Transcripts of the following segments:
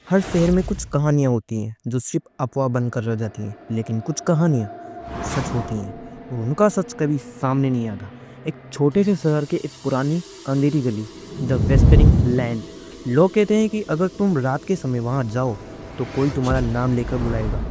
हर शहर में कुछ कहानियाँ होती हैं जो सिर्फ अफवाह बनकर रह जाती हैं, लेकिन कुछ कहानियाँ सच होती हैं और उनका सच कभी सामने नहीं आता। एक छोटे से शहर के एक पुरानी अंधेरी गली, द वेस्परिंग लैंड। लोग कहते हैं कि अगर तुम रात के समय वहाँ जाओ तो कोई तुम्हारा नाम लेकर बुलाएगा,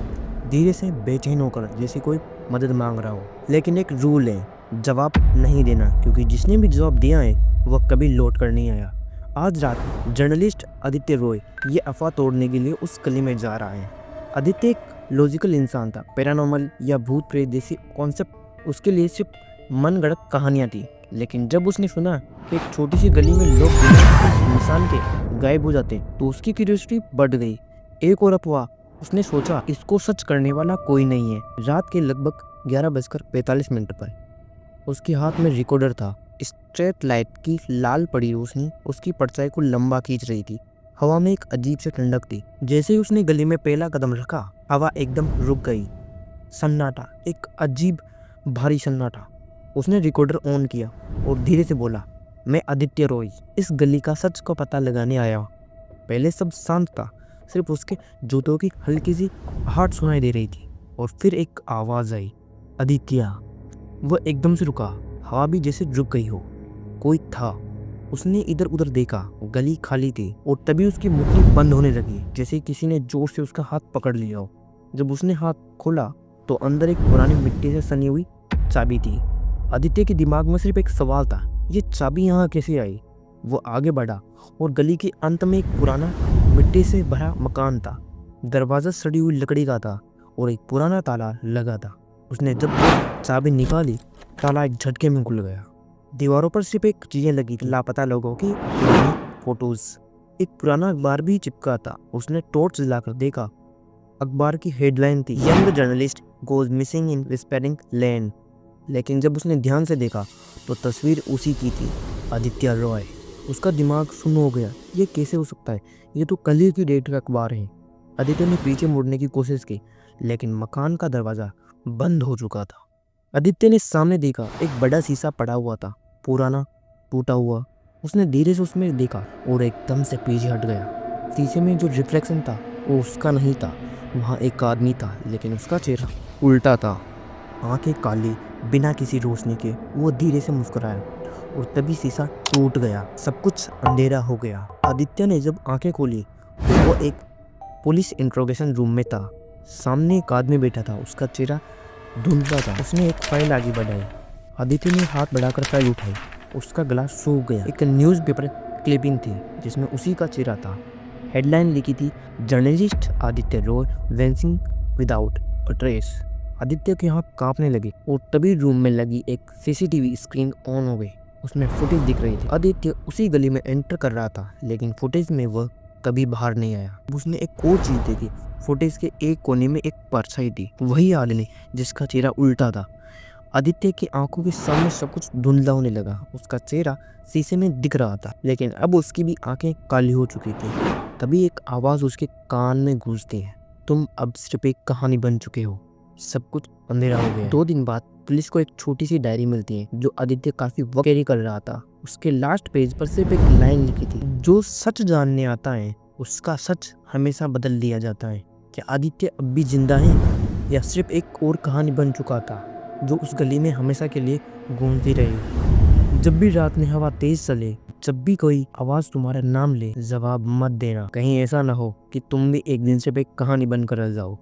धीरे से बेचैन होकर, जैसे कोई मदद मांग रहा हो। लेकिन एक रूल है, जवाब नहीं देना, क्योंकि जिसने भी जवाब दिया है वह कभी लौट कर नहीं आया। आज रात जर्नलिस्ट आदित्य रॉय ये अफवाह तोड़ने के लिए उस गली में जा रहा है। आदित्य एक लॉजिकल इंसान था। पैरानॉर्मल या भूत प्रेत जैसी कॉन्सेप्ट उसके लिए सिर्फ मनगढ़ंत कहानियाँ थी। लेकिन जब उसने सुना कि एक छोटी सी गली में लोग बिना किसी इंसान के गायब हो जाते हैं, तो उसकी क्यूरियोसिटी बढ़ गई। एक और अफवाह, उसने सोचा इसको सच करने वाला कोई नहीं है। रात के लगभग 11:45 पर उसके हाथ में रिकॉर्डर था। स्ट्रीट लाइट की लाल पड़ी रोशनी उसकी परछाई को लंबा खींच रही थी। हवा में एक अजीब सी ठंडक थी। जैसे ही उसने गली में पहला कदम रखा, हवा एकदम रुक गई। सन्नाटा, एक अजीब भारी सन्नाटा। उसने रिकॉर्डर ऑन किया और धीरे से बोला, मैं आदित्य रॉय इस गली का सच को पता लगाने आया हूँ। पहले सब शांत था, सिर्फ उसके जूतों की हल्की सी आहट सुनाई दे रही थी। और फिर एक आवाज़ आई, आदित्य। वह एकदम से रुका, हवा भी जैसे रुक गई हो। कोई था। उसने इधर उधर देखा, गली खाली थी और तभी उसकी मुट्ठी बंद होने लगी, जैसे किसी ने जोर से उसका हाथ पकड़ लिया हो। जब उसने हाथ खोला तो अंदर एक पुरानी मिट्टी से सनी हुई चाबी थी। आदित्य के दिमाग में सिर्फ एक सवाल था, ये चाबी यहाँ कैसे आई? वो आगे बढ़ा और गली के अंत में एक पुराना मिट्टी से भरा मकान था। दरवाजा सड़ी हुई लकड़ी का था और एक पुराना ताला लगा था। उसने जब चाबी निकाली, ताला एक झटके में खुल गया। दीवारों पर सिर्फ एक चीजें लगी थी, लापता लोगों की पुरानी फोटोज। एक पुराना अखबार भी चिपका था। उसने टॉर्च जलाकर देखा। अखबार की हेडलाइन थी, young journalist goes missing in whispering land. लेकिन जब उसने ध्यान से देखा तो तस्वीर उसी की थी, आदित्य रॉय। उसका दिमाग सुन्न हो गया। ये कैसे हो सकता है? ये तो कल ही की डेट का अखबार है। आदित्य ने पीछे मुड़ने की कोशिश की, लेकिन मकान का दरवाजा बंद हो चुका था। आदित्य ने सामने देखा, एक बड़ा शीशा पड़ा हुआ था, पुराना, टूटा हुआ। उसने धीरे से उसमें देखा और एकदम से पीछे हट गया। शीशे में जो रिफ्लेक्शन था वो उसका नहीं था। वहाँ एक आदमी था, लेकिन उसका चेहरा उल्टा था। आंखें काली, बिना किसी रोशनी के। वो धीरे से मुस्कुराया और तभी शीशा टूट गया। सब कुछ अंधेरा हो गया। आदित्य ने जब आंखें खोली तो वो एक पुलिस इंट्रोगेशन रूम में था। सामने एक आदमी बैठा था, उसका चेहरा धुंधला था। उसने एक फाइल आगे बढ़ाई। आदित्य ने हाथ बढ़ाकर फाइल उठाई। उसका गला सूख गया। एक न्यूज़पेपर क्लिपिंग थी जिसमें उसी का चेहरा था। हेडलाइन लिखी थी, journalist Aditya Roy vanishing without a trace. Aditya के हाथ कांपने लगे और तभी रूम में लगी एक सीसीटीवी स्क्रीन ऑन हो गई। उसमें फुटेज दिख रही थी। आदित्य उसी गली में एंटर कर रहा था, लेकिन फुटेज में वह कभी बाहर नहीं आया। उसने एक और चीज देखी। फुटेज के एक कोने में एक परछाई थी, वही आदमी जिसका चेहरा उल्टा था। आदित्य की आंखों के सामने सब कुछ धुंधला होने लगा। उसका चेहरा शीशे में दिख रहा था, लेकिन अब उसकी भी आंखें काली हो चुकी थी। तभी एक आवाज उसके कान में गूंजती है, तुम अब सिर्फ एक कहानी बन चुके हो। सब कुछ अंधेरा हो गया। 2 दिन बाद पुलिस को एक छोटी सी डायरी मिलती है जो आदित्य काफी वक्त कैरी कर रहा था। उसके लास्ट पेज पर सिर्फ एक लाइन लिखी थी, जो सच जानने आता है उसका सच हमेशा बदल दिया जाता है। क्या आदित्य अब भी जिंदा है या सिर्फ एक और कहानी बन चुका था जो उस गली में हमेशा के लिए गूंजती रही? जब भी रात में हवा तेज चले, जब भी कोई आवाज तुम्हारा नाम ले, जवाब मत देना। कहीं ऐसा ना हो कि तुम भी एक दिन सिर्फ एक कहानी बनकर रह जाओ।